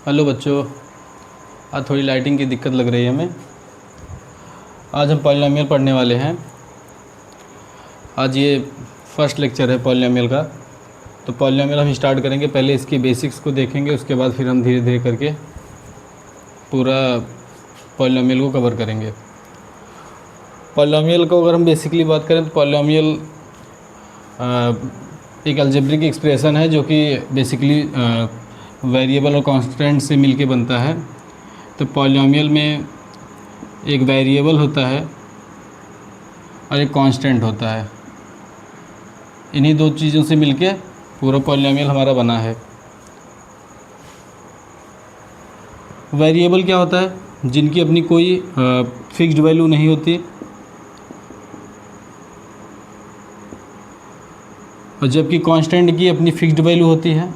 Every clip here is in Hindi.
हेलो बच्चों। आज थोड़ी लाइटिंग की दिक्कत लग रही है हमें। आज हम पॉलिनोमियल पढ़ने वाले हैं। आज ये फर्स्ट लेक्चर है पॉलिनोमियल का। तो पॉलिनोमियल हम स्टार्ट करेंगे, पहले इसकी बेसिक्स को देखेंगे, उसके बाद फिर हम धीरे धीरे करके पूरा पॉलिनोमियल को कवर करेंगे। पॉलिनोमियल को अगर हम बेसिकली बात करें तो पॉलिनोमियल एक अलजेब्रिक एक्सप्रेशन है जो कि बेसिकली वेरिएबल और कांस्टेंट से मिलके बनता है। तो पॉलिनोमियल में एक वेरिएबल होता है और एक कांस्टेंट होता है। इन्हीं दो चीज़ों से मिलके पूरा पॉलिनोमियल हमारा बना है। वेरिएबल क्या होता है? जिनकी अपनी कोई फिक्स्ड वैल्यू नहीं होती, और जबकि कांस्टेंट की अपनी फिक्स्ड वैल्यू होती है।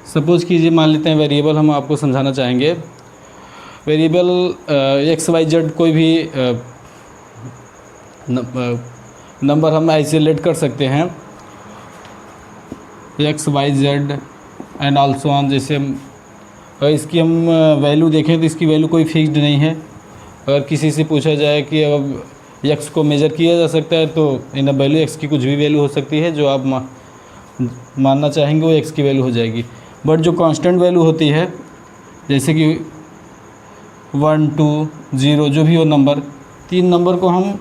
सपोज़ कीजिए, मान लेते हैं वेरिएबल, हम आपको समझाना चाहेंगे। वेरिएबल एक्स वाई जेड कोई भी नंबर हम आइसोलेट कर सकते हैं, X Y Z and also on. जैसे इसकी हम वैल्यू देखें तो इसकी वैल्यू कोई फिक्स्ड नहीं है। अगर किसी से पूछा जाए कि अब एक्स को मेज़र किया जा सकता है तो इन वैल्यू एक्स की कुछ भी वैल्यू हो सकती है, जो आप मानना चाहेंगे वो एक्स की वैल्यू हो जाएगी। बट जो कांस्टेंट वैल्यू होती है, जैसे कि 1 2 0 जो भी हो नंबर, 3 नंबर को हम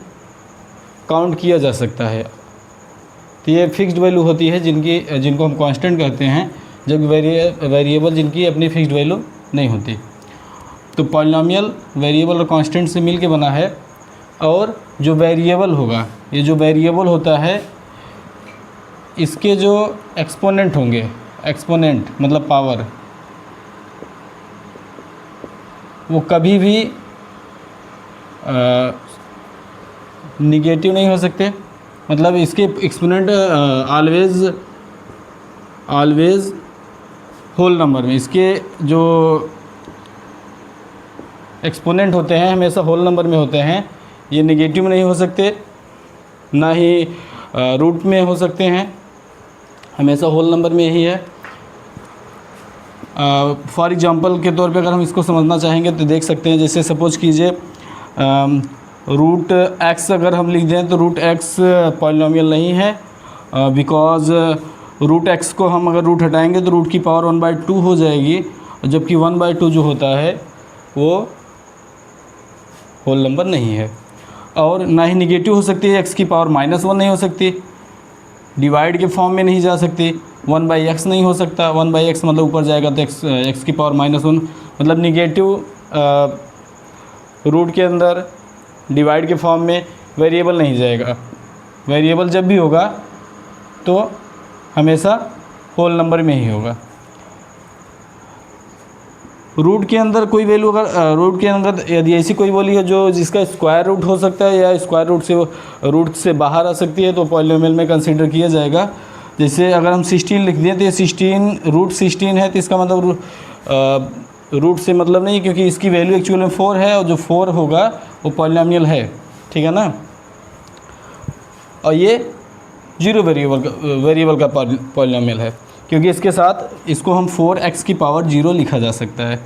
काउंट किया जा सकता है। तो ये फिक्स्ड वैल्यू होती है जिनको हम कांस्टेंट कहते हैं, जब वेरिएबल जिनकी अपनी फिक्स्ड वैल्यू नहीं होती। तो पॉलिनोमियल वेरिएबल और कांस्टेंट से मिल के बना है। और जो वेरिएबल होगा, ये जो वेरिएबल होता है, इसके जो एक्सपोनेंट होंगे, एक्सपोनेंट मतलब पावर, वो कभी भी निगेटिव नहीं हो सकते। मतलब इसके एक्सपोनेंट ऑलवेज होल नंबर में, इसके जो एक्सपोनेंट होते हैं हमेशा होल नंबर में होते हैं। ये निगेटिव नहीं हो सकते, ना ही रूट में हो सकते हैं, हमेशा होल नंबर में ही है। फॉर एग्जांपल के तौर पे अगर हम इसको समझना चाहेंगे तो देख सकते हैं। जैसे सपोज कीजिए रूट एक्स अगर हम लिख दें तो रूट एक्स पॉलिनोमियल नहीं है, बिकॉज रूट एक्स को हम अगर रूट हटाएंगे तो रूट की पावर 1/2 हो जाएगी, जबकि 1/2 जो होता है वो होल नंबर नहीं है। और ना ही निगेटिव हो सकती है, एक्स की पावर -1 नहीं हो सकती, डिवाइड के फॉर्म में नहीं जा सकती, 1/x नहीं हो सकता। 1/x मतलब ऊपर जाएगा तो एक्स की पावर -1, मतलब निगेटिव रूट के अंदर डिवाइड के फॉर्म में वेरिएबल नहीं जाएगा। वेरिएबल जब भी होगा तो हमेशा होल नंबर में ही होगा। रूट के अंदर कोई वैल्यू अगर रूट के अंदर यदि ऐसी कोई वैल्यू है जो जिसका स्क्वायर रूट हो सकता है या स्क्वायर रूट से बाहर आ सकती है, तो पॉलिनोमियल में कंसीडर किया जाएगा। जैसे अगर हम 16 लिख दें तो ये 16 रूट 16 है, तो इसका मतलब रूट से मतलब नहीं, क्योंकि इसकी वैल्यू एक्चुअल में 4 है, और जो 4 होगा वो पॉलिनोमियल है, ठीक है ना। और ये 0 वेरिएबल का पॉलिनोमियल है, क्योंकि इसके साथ इसको हम 4x की पावर 0 लिखा जा सकता है,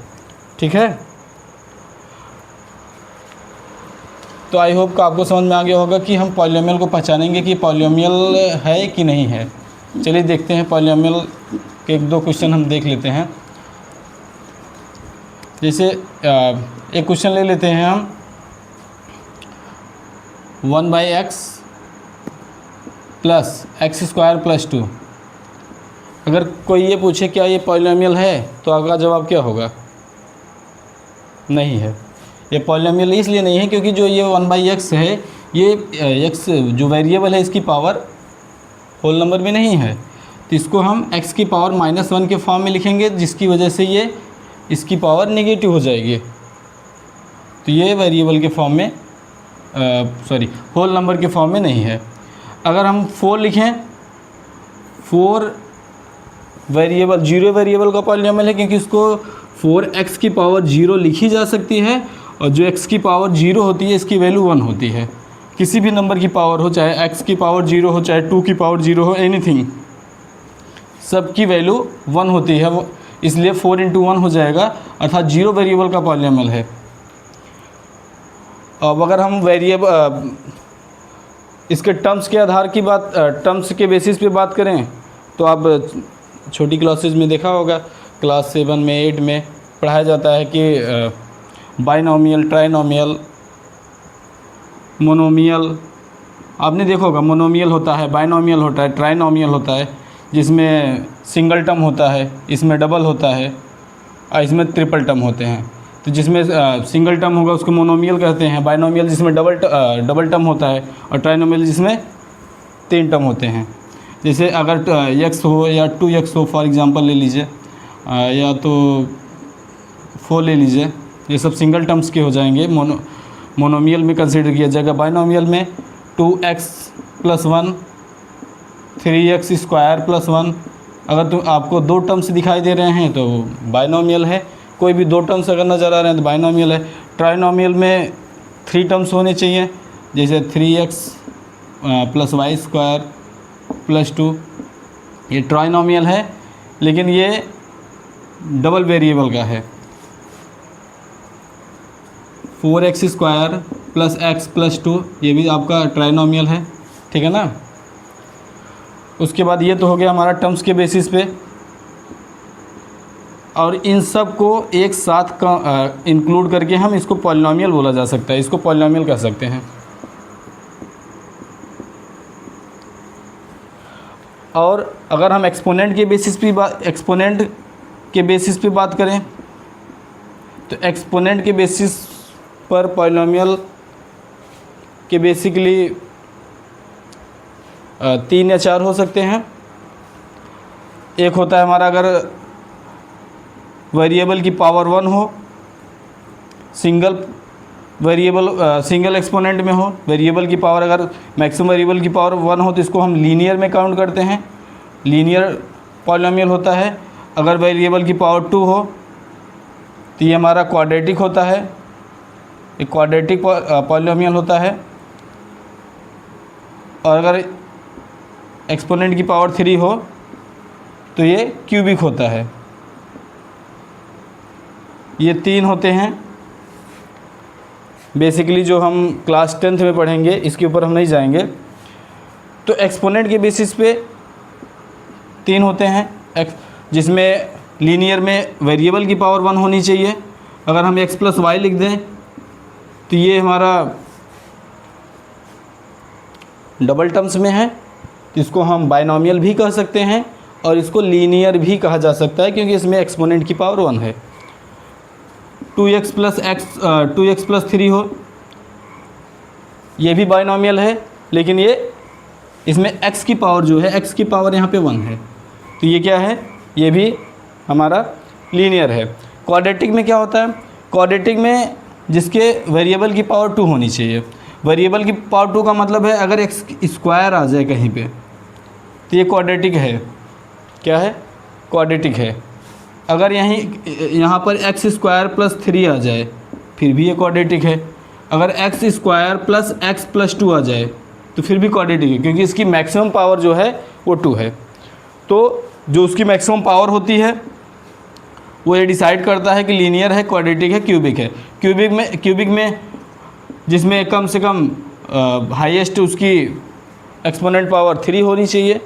ठीक है। तो आई होप का आपको समझ में आ गया होगा कि हम पॉलिनोमियल को पहचानेंगे कि पॉलिनोमियल है कि नहीं है। चलिए देखते हैं, पॉलिनोमियल के 1-2 क्वेश्चन हम देख लेते हैं। जैसे एक क्वेश्चन ले लेते हैं हम, 1/x प्लस x² + 2। अगर कोई ये पूछे क्या ये पॉलिनोमियल है, तो आपका जवाब क्या होगा? नहीं है। ये पॉलिनोमियल इसलिए नहीं है क्योंकि जो ये 1/x है, ये x जो वेरिएबल है इसकी पावर होल नंबर में नहीं है, तो इसको हम x की पावर -1 के फॉर्म में लिखेंगे, जिसकी वजह से ये इसकी पावर नेगेटिव हो जाएगी। तो ये वेरिएबल के फॉर्म में होल नंबर के फॉर्म में नहीं है। अगर हम 4 लिखें, 4 वेरिएबल 0 वेरिएबल का पॉलिनोमियल है, क्योंकि उसको 4x की पावर 0 लिखी जा सकती है, और जो x की पावर 0 होती है इसकी वैल्यू 1 होती है। किसी भी नंबर की पावर हो, चाहे x की पावर 0 हो, चाहे 2 की पावर 0 हो, एनीथिंग सबकी वैल्यू 1 होती है, वो इसलिए 4 × 1 हो जाएगा, अर्थात 0 वेरिएबल का पॉलिनोमियल है। अब अगर हम वेरिएबल इसके टर्म्स के आधार की बात, टर्म्स के बेसिस पे बात करें तो आप छोटी क्लासेज में देखा होगा, क्लास 7 में 8 में पढ़ाया जाता है कि बाइनोमियल, ट्राइनोमियल, मोनोमियल। आपने देखा होगा मोनोमियल होता है, बाइनोमियल होता है, ट्राइनोमियल होता है जिसमें सिंगल टर्म होता है, इसमें डबल होता है और इसमें ट्रिपल टर्म होते हैं। तो जिसमें सिंगल टर्म होगा उसको मोनोमियल कहते हैं, बाइनोमियल जिसमें डबल टर्म होता है, और ट्राइनोमियल जिसमें 3 टर्म होते हैं। जैसे अगर x हो या 2x हो, फॉर एग्जांपल ले लीजिए, या तो 4 ले लीजिए, ये सब सिंगल टर्म्स के हो जाएंगे, मोनोमियल में कंसिडर किया जाएगा। बाइनोमियल में 2x + 1 3x² + 1, अगर आपको 2 टर्म्स दिखाई दे रहे हैं तो बाइनोमियल है, कोई भी 2 टर्म्स अगर नज़र आ रहे हैं तो बाइनोमियल है। ट्राइनोमियल में 3 टर्म्स होने चाहिए, जैसे 3x + y² + 2, ये ट्राइनोमियल है, लेकिन ये डबल वेरिएबल का है। 4x² + x + 2, ये भी आपका ट्राइनोमियल है, ठीक है ना। उसके बाद ये तो हो गया हमारा टर्म्स के बेसिस पे, और इन सब को एक साथ इंक्लूड करके हम इसको पॉलिनोमियल बोला जा सकता है, इसको पॉलिनोमियल कह सकते हैं। और अगर हम एक्सपोनेंट के बेसिस पे बात करें तो एक्सपोनेंट के बेसिस पर पॉलिनोमियल के बेसिकली 3 या 4 हो सकते हैं। एक होता है हमारा अगर वेरिएबल की पावर 1 हो, सिंगल एक्सपोनेंट में हो, वेरिएबल की पावर अगर मैक्सिमम वेरिएबल की पावर 1 हो तो इसको हम लीनियर में काउंट करते हैं, लीनियर पॉलिनोमियल होता है। अगर वेरिएबल की पावर 2 हो तो ये हमारा क्वाड्रेटिक होता है, एक क्वाड्रेटिक पॉलिनोमियल होता है। और अगर एक्सपोनेंट की पावर 3 हो तो ये क्यूबिक होता है। ये 3 होते हैं बेसिकली, जो हम क्लास 10th में पढ़ेंगे, इसके ऊपर हम नहीं जाएंगे। तो एक्सपोनेंट के बेसिस पे 3 होते हैं, जिसमें लीनियर में वेरिएबल की पावर 1 होनी चाहिए। अगर हम x + y लिख दें तो ये हमारा डबल टर्म्स में है, इसको हम बाइनोमियल भी कह सकते हैं और इसको लीनियर भी कहा जा सकता है, क्योंकि इसमें एक्सपोनेंट की पावर 1 है। 2x + 3 हो, ये भी बाइनोमियल है, लेकिन ये इसमें x की पावर जो है, x की पावर यहाँ पे 1 है, तो ये क्या है, ये भी हमारा लीनियर है। क्वाड्रेटिक में क्या होता है, क्वाड्रेटिक में जिसके वेरिएबल की पावर 2 होनी चाहिए। वेरिएबल की पावर 2 का मतलब है अगर x² आ जाए कहीं पे तो ये क्वाड्रेटिक है। क्या है, क्वाड्रेटिक है। अगर यहाँ पर x² + 3 आ जाए फिर भी ये क्वाड्रेटिक है। अगर x² + x + 2 आ जाए तो फिर भी क्वाड्रेटिक है, क्योंकि इसकी मैक्सिमम पावर जो है वो 2 है। तो जो उसकी मैक्सिमम पावर होती है वो ये डिसाइड करता है कि लीनियर है, क्वाड्रेटिक है, क्यूबिक है। क्यूबिक में जिसमें कम से कम हाईएस्ट उसकी एक्सपोनेंट पावर 3 होनी चाहिए,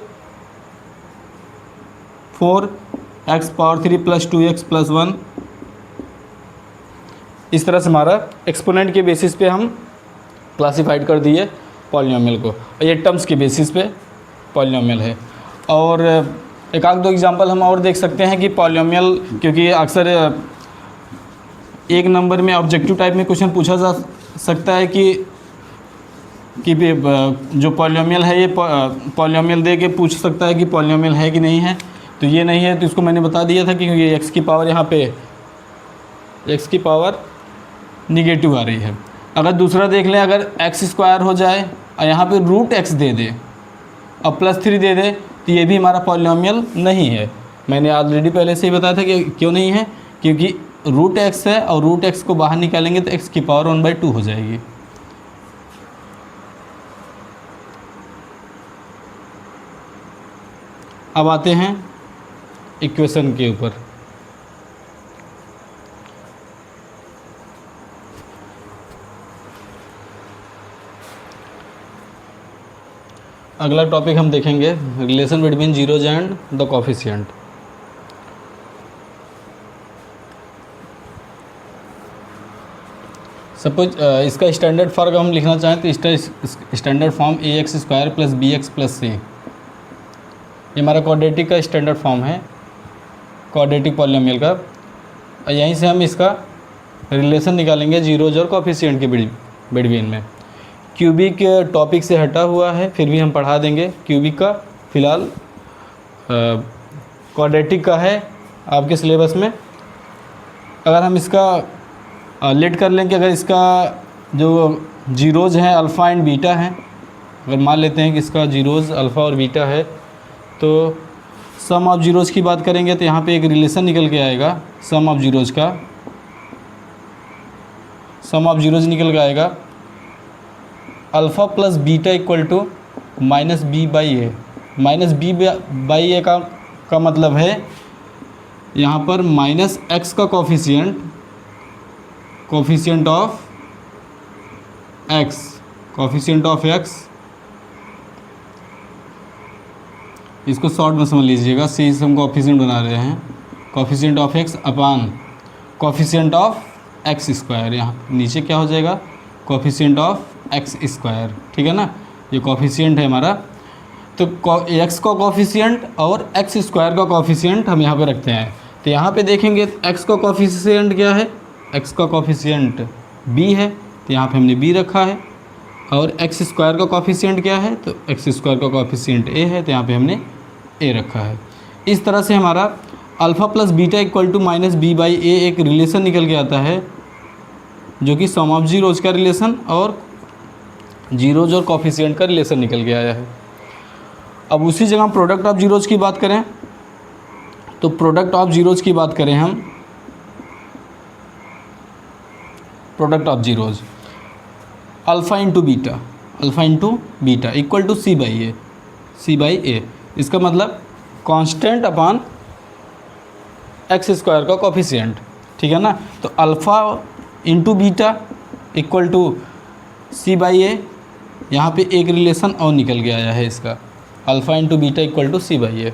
4x³ + 2x + 1। इस तरह से हमारा एक्सपोनेंट के बेसिस पे हम क्लासिफाइड कर दिए पॉलिनोमियल को। ये टर्म्स के बेसिस पे पॉलिनोमियल है। और एक आध दो एग्जांपल हम और देख सकते हैं कि पॉलिनोमियल, क्योंकि अक्सर एक नंबर में ऑब्जेक्टिव टाइप में क्वेश्चन पूछा जा सकता है कि जो पॉलिनोमियल है ये पॉलिनोमियल दे के पूछ सकता है कि पॉलिनोमियल है कि नहीं है। तो ये नहीं है, तो इसको मैंने बता दिया था कि ये x की पावर, यहाँ पे x की पावर निगेटिव आ रही है। अगर दूसरा देख लें, अगर x² हो जाए और यहाँ पे √x दे दे और +3 दे दे तो ये भी हमारा पॉलिनोमियल नहीं है। मैंने ऑलरेडी पहले से ही बताया था कि क्यों नहीं है, क्योंकि √x है और √x को बाहर निकालेंगे तो x की पावर 1/2 हो जाएगी। अब आते हैं इक्वेशन के ऊपर। अगला टॉपिक हम देखेंगे relation between zeros and the coefficient. Suppose इसका स्टैंडर्ड फॉर्म हम लिखना चाहें तो इसका standard form a x square plus b x plus c, ये हमारा क्वाड्रेटिक का स्टैंडर्ड फॉर्म है, क्वाड्रेटिक पॉलिनोमियल का। यहीं से हम इसका रिलेशन निकालेंगे जीरोज और कोफिशिएंट के बिटवीन में। क्यूबिक टॉपिक से हटा हुआ है, फिर भी हम पढ़ा देंगे क्यूबिक का, फ़िलहाल क्वाड्रेटिक का है आपके सिलेबस में। अगर हम इसका लेट कर लें कि अगर इसका जो जीरोज हैं अल्फ़ा एंड बीटा हैं, अगर मान लेते हैं कि इसका जीरोज अल्फ़ा और बीटा है, तो सम ऑफ जीरोज की बात करेंगे तो यहाँ पे एक रिलेशन निकल के आएगा सम ऑफ जीरोज का। सम ऑफ जीरोज निकल के आएगा alpha plus beta equal to minus b by a. Minus b by a का मतलब है यहाँ पर माइनस एक्स का कोफिशिएंट ऑफ एक्स, इसको शॉर्ट में समझ लीजिएगा, सी से हम कोफिशिएंट बना रहे हैं, coefficient of x upon coefficient of x square. यहाँ नीचे क्या हो जाएगा, कोफिशिएंट ऑफ एक्स स्क्वायर, ठीक है ना। ये कोफिशिएंट है हमारा, तो एक्स का कोफिशिएंट और एक्स स्क्वायर का कोफिशिएंट हम यहाँ पे रखते हैं। तो यहाँ पे देखेंगे एक्स का कोफिशिएंट क्या है, एक्स का कोफिशिएंट बी है, तो यहाँ पे हमने बी रखा है। और एक्स स्क्वायर का कोफिशिएंट क्या है, तो एक्स स्क्वायर का कोफिशिएंट ए है, तो यहाँ पे हमने ए रखा है। इस तरह से हमारा alpha plus beta equal to minus b by a एक रिलेशन निकल के आता है, जो कि सम ऑफ जीरोज का रिलेशन और जीरोज और कोफिशिएंट का रिलेशन निकल के आया है। अब उसी जगह प्रोडक्ट ऑफ जीरोज की बात करें, तो प्रोडक्ट ऑफ जीरोज की बात करें हम, product of zeros alpha into beta equal to c by a. इसका मतलब कांस्टेंट अपॉन एक्स स्क्वायर का कोफिशिएंट, ठीक है ना। तो alpha into beta equal to c by a, यहाँ पे एक रिलेशन और निकल के आया है इसका, alpha into beta equal to c by a.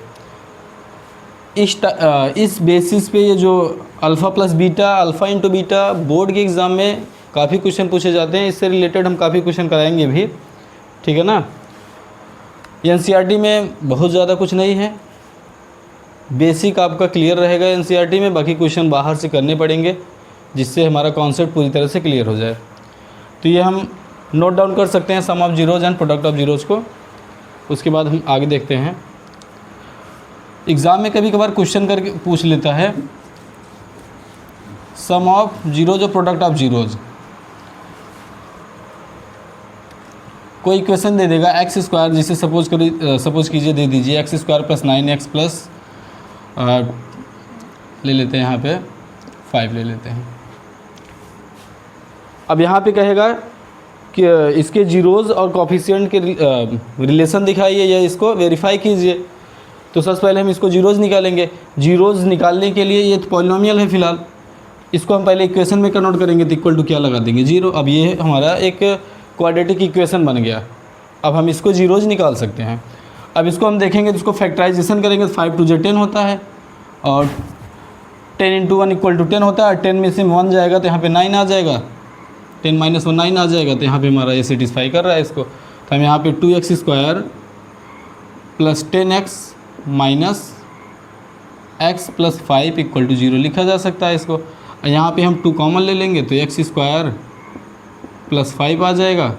इस बेसिस पे ये जो alpha plus beta, alpha into beta board के एग्ज़ाम में काफ़ी क्वेश्चन पूछे जाते हैं, इससे रिलेटेड हम काफ़ी क्वेश्चन कराएंगे भी, ठीक है ना। एनसीईआरटी में बहुत ज़्यादा कुछ नहीं है, बेसिक आपका क्लियर रहेगा एनसीईआरटी में, बाकी क्वेश्चन बाहर से करने पड़ेंगे जिससे हमारा कॉन्सेप्ट पूरी तरह से क्लियर हो जाए। तो ये हम नोट डाउन कर सकते हैं sum of zeros and product of zeros को। उसके बाद हम आगे देखते हैं। एग्ज़ाम में कभी कभार क्वेश्चन करके पूछ लेता है सम ऑफ जीरोज और प्रोडक्ट ऑफ जीरोज। कोई इक्वेशन दे देगा एक्स स्क्वायर, जिसे सपोज कीजिए दे दीजिए x square plus 9x plus ले लेते हैं यहाँ पे 5 ले लेते हैं। अब यहाँ पे कहेगा कि इसके जीरोज और कोफिशिएंट के रिलेशन दिखाइए या इसको वेरीफाई कीजिए। तो सबसे पहले हम इसको जीरोज निकालेंगे। जीरोज निकालने के लिए ये तो पॉलिनोमियल है फ़िलहाल, इसको हम पहले इक्वेशन में कन्वर्ट करेंगे, तो इक्वल टू क्या लगा देंगे, जीरो। अब ये हमारा एक क्वाड्रेटिक इक्वेशन बन गया। अब हम इसको जीरोज निकाल सकते हैं। अब इसको हम देखेंगे तो इसको फैक्टराइजेशन करेंगे तो 5 2 10 होता है, और 10 इंटू 1 इक्वल टू 10 होता है। 10 में से 1 जाएगा तो यहाँ पे 9 आ जाएगा, 10 माइनस 1 9 आ जाएगा, तो यहाँ पे हमारा ये सेटिस्फाई कर रहा है इसको। तो हम यहाँ पे 2x square plus 10x minus x plus 5 equal to 0 लिखा जा सकता है इसको। यहाँ पे हम 2 कॉमन ले लेंगे तो x स्क्वायर प्लस 5 आ जाएगा,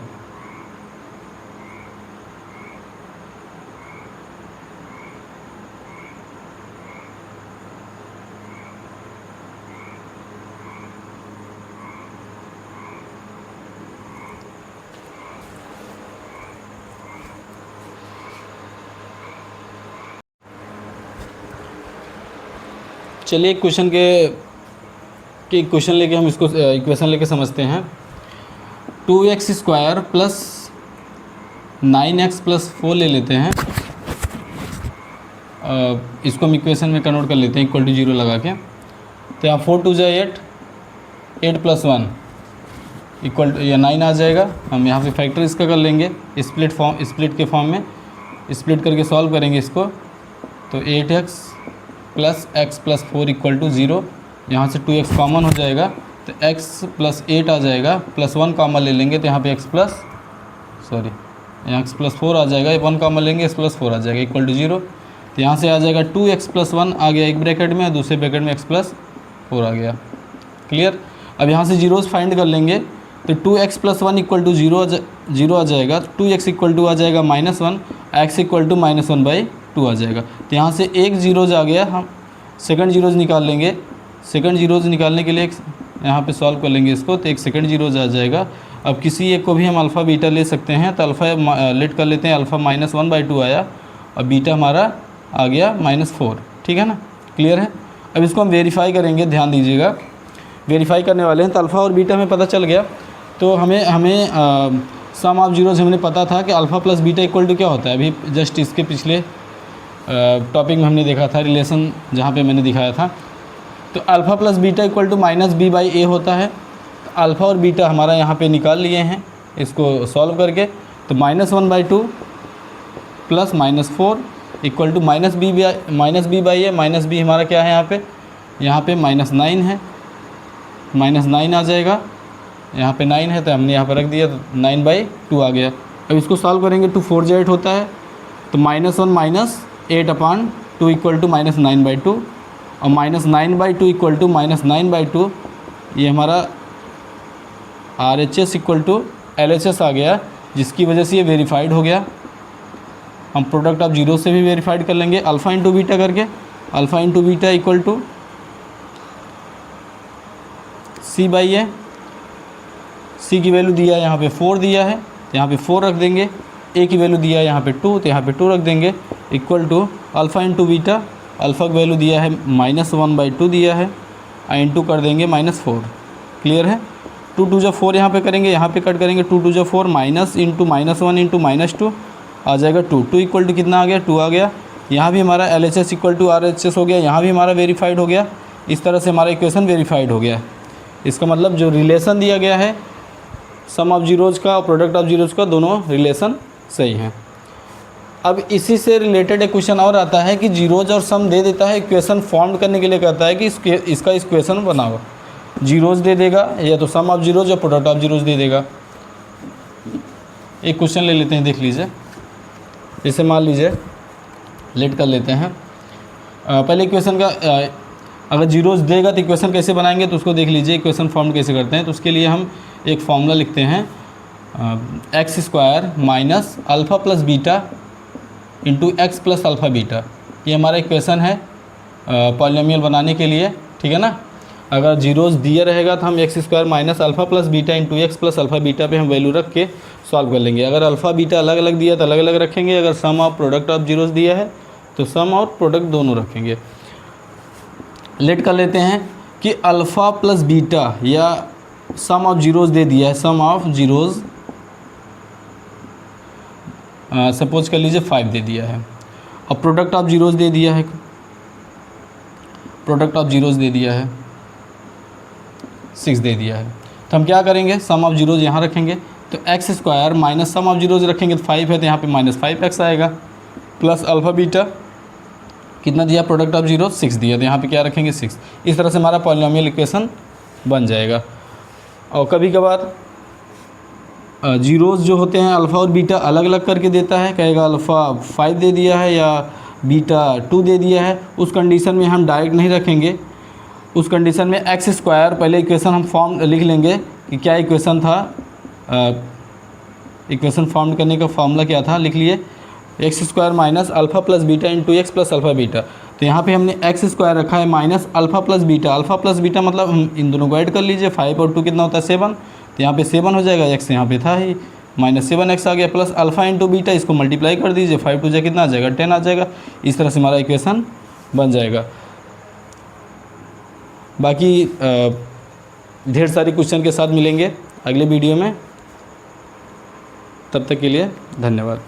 चलिए क्वेश्चन के क्वेश्चन लेके हम इसको इक्वेशन लेके समझते हैं। 2x square plus 9x plus 4 ले लेते हैं, इसको हम इक्वेशन में कन्वर्ट कर लेते हैं इक्वल टू 0 लगा के। तो यहाँ 4 2 जा 8, 8 + 1 इक्वल या 9 आ जाएगा। हम यहाँ पे फैक्टर इसका कर लेंगे स्प्लिट के फॉर्म में, स्प्लिट करके सॉल्व करेंगे इसको। तो 8x + x + 4 = 0। यहाँ से 2x कॉमन हो जाएगा तो x + 8 आ जाएगा, +1 कॉमन ले लेंगे तो यहाँ पे x + 4 आ जाएगा, 1 कॉमन लेंगे x + 4 आ जाएगा = 0। तो यहाँ से आ जाएगा 2x + 1 आ गया एक ब्रैकेट में, दूसरे ब्रैकेट में x + 4 आ गया। क्लियर। अब यहाँ से जीरोज़ फाइंड कर लेंगे तो 2x + 1 = 0 आ जाएगा, 2x = आ जाएगा -1, x = -1/2 आ जाएगा। तो यहाँ से एक जीरोज़ आ गया, हम सेकंड जीरोज़ निकाल लेंगे। सेकंड जीरोज़ निकालने के लिए यहाँ पे सॉल्व कर लेंगे इसको, तो एक सेकंड जीरोज़ आ जाएगा। अब किसी एक को भी हम अल्फ़ा बीटा ले सकते हैं, तो अल्फ़ा लेट कर लेते हैं, अल्फ़ा -1/2 आया और बीटा हमारा आ गया -4। ठीक है ना, क्लियर है। अब इसको हम वेरीफाई करेंगे, ध्यान दीजिएगा, वेरीफाई करने वाले हैं। तो अल्फ़ा और बीटा में पता चल गया। तो हमें सम ऑफ जीरोज़ हमने पता था कि अल्फ़ा + बीटा = क्या होता है। अभी जस्ट इसके पिछले टॉपिक में हमने देखा था, रिलेशन जहाँ पे मैंने दिखाया था। तो अल्फ़ा + बीटा = -b/a होता है। तो अल्फ़ा और बीटा हमारा यहाँ पे निकाल लिए हैं इसको सॉल्व करके। तो -1/2 + -4 = -b/a, -b हमारा क्या है यहाँ पे -9 है, -9 आ जाएगा। यहाँ पे 9 है तो हमने यहाँ पर रख दिया, तो 9/2 आ गया। अब इसको सॉल्व करेंगे, 2 4 जा 8 होता है, तो -1 - 8/2 = -9/2 और -9/2 = -9/2। ये हमारा RHS = LHS आ गया, जिसकी वजह से ये वेरीफाइड हो गया। हम प्रोडक्ट ऑफ जीरो से भी वेरीफाइड कर लेंगे अल्फ़ा × बीटा करके। Alpha × beta = c/a। c की वैल्यू दिया है यहाँ पे 4 दिया है, तो यहाँ पे 4 रख देंगे। a की वैल्यू दिया है यहाँ पे 2, तो यहाँ पे 2 रख देंगे = अल्फ़ा × बीटा। अल्फ़ा की वैल्यू दिया है -1/2 दिया है, इंटू कर देंगे -4। क्लियर है। 2 2 जा 4 यहाँ पे करेंगे, यहाँ पे कट करेंगे, 2 2 जा 4 -1 × -2 आ जाएगा 2 = कितना आ गया, 2 आ गया। यहाँ भी हमारा LHS = RHS हो गया, यहाँ भी हमारा वेरीफाइड हो गया। इस तरह से हमारा इक्वेशन वेरीफाइड हो गया। इसका मतलब जो रिलेशन दिया गया है सम ऑफ जीरोज़ का और प्रोडक्ट ऑफ जीरोज़ का, दोनों रिलेशन सही हैं। अब इसी से रिलेटेड एक क्वेश्चन और आता है कि जीरोज़ और सम दे देता है, इक्वेशन फॉर्म करने के लिए कहता है कि इसका इक्वेशन बनाओ। जीरोज़ दे देगा या तो सम ऑफ जीरोज़ या प्रोडक्ट ऑफ जीरोज़ दे देगा। एक क्वेश्चन ले लेते हैं, देख लीजिए। जैसे मान लीजिए लेट कर लेते हैं, पहले इक्वेशन का अगर जीरोज़ देगा तो इक्वेशन कैसे बनाएंगे, तो उसको देख लीजिए इक्वेशन फॉर्म कैसे करते हैं। तो उसके लिए हम एक फार्मूला लिखते हैं, x² - alpha + beta × x + alpha beta. ये हमारा इक्वेशन है पॉलिनोमियल बनाने के लिए। ठीक है ना। अगर जीरोज़ दिया रहेगा तो हम x² - alpha + beta × x + alpha beta पे हम वैल्यू रख के सॉल्व कर लेंगे। अगर अल्फ़ा बीटा अलग अलग दिया तो अलग अलग रखेंगे। अगर सम ऑफ प्रोडक्ट ऑफ जीरोज़ दिया है तो सम और प्रोडक्ट दोनों रखेंगे। लेट कर लेते हैं कि अल्फ़ा + बीटा या सम ऑफ जीरोज़ दे दिया है, सम ऑफ जीरोज़ सपोज कर लीजिए 5 दे दिया है, और प्रोडक्ट ऑफ जीरोज़ दे दिया है, प्रोडक्ट ऑफ जीरोज़ दे दिया है 6 दे दिया है। तो हम क्या करेंगे, सम ऑफ जीरोज़ यहाँ रखेंगे, तो x² minus sum of zeros रखेंगे तो 5 है, तो यहाँ पे -5x आएगा, प्लस अल्फ़ा बीटा कितना दिया, प्रोडक्ट ऑफ जीरो 6 दिया, तो यहाँ पे क्या रखेंगे 6। इस तरह से हमारा पॉलिनोमियल इक्वेशन बन जाएगा। और कभी कभार जीरोज़ जो होते हैं अल्फ़ा और बीटा अलग अलग करके देता है, कहेगा अल्फ़ा 5 दे दिया है या बीटा 2 दे दिया है। उस कंडीशन में हम डायरेक्ट नहीं रखेंगे, उस कंडीशन में x² पहले इक्वेशन हम फॉर्म लिख लेंगे कि क्या इक्वेशन था। इक्वेशन फॉर्म करने का फॉर्मूला क्या था, लिख लिए x² minus alpha plus beta × x plus alpha beta. तो यहाँ पे हमने x² रखा है minus alpha plus beta. Alpha plus beta मतलब हम इन दोनों को ऐड कर लीजिए, 5 और 2 कितना होता है 7, तो यहाँ पे 7 हो जाएगा, x यहाँ पे था ही -7x आ गया, प्लस अल्फ़ा × बीटा, इसको मल्टीप्लाई कर दीजिए, 5 2 कितना आ जाएगा 10 आ जाएगा। इस तरह से हमारा इक्वेशन बन जाएगा। बाकी ढेर सारी क्वेश्चन के साथ मिलेंगे अगले वीडियो में, तब तक के लिए धन्यवाद।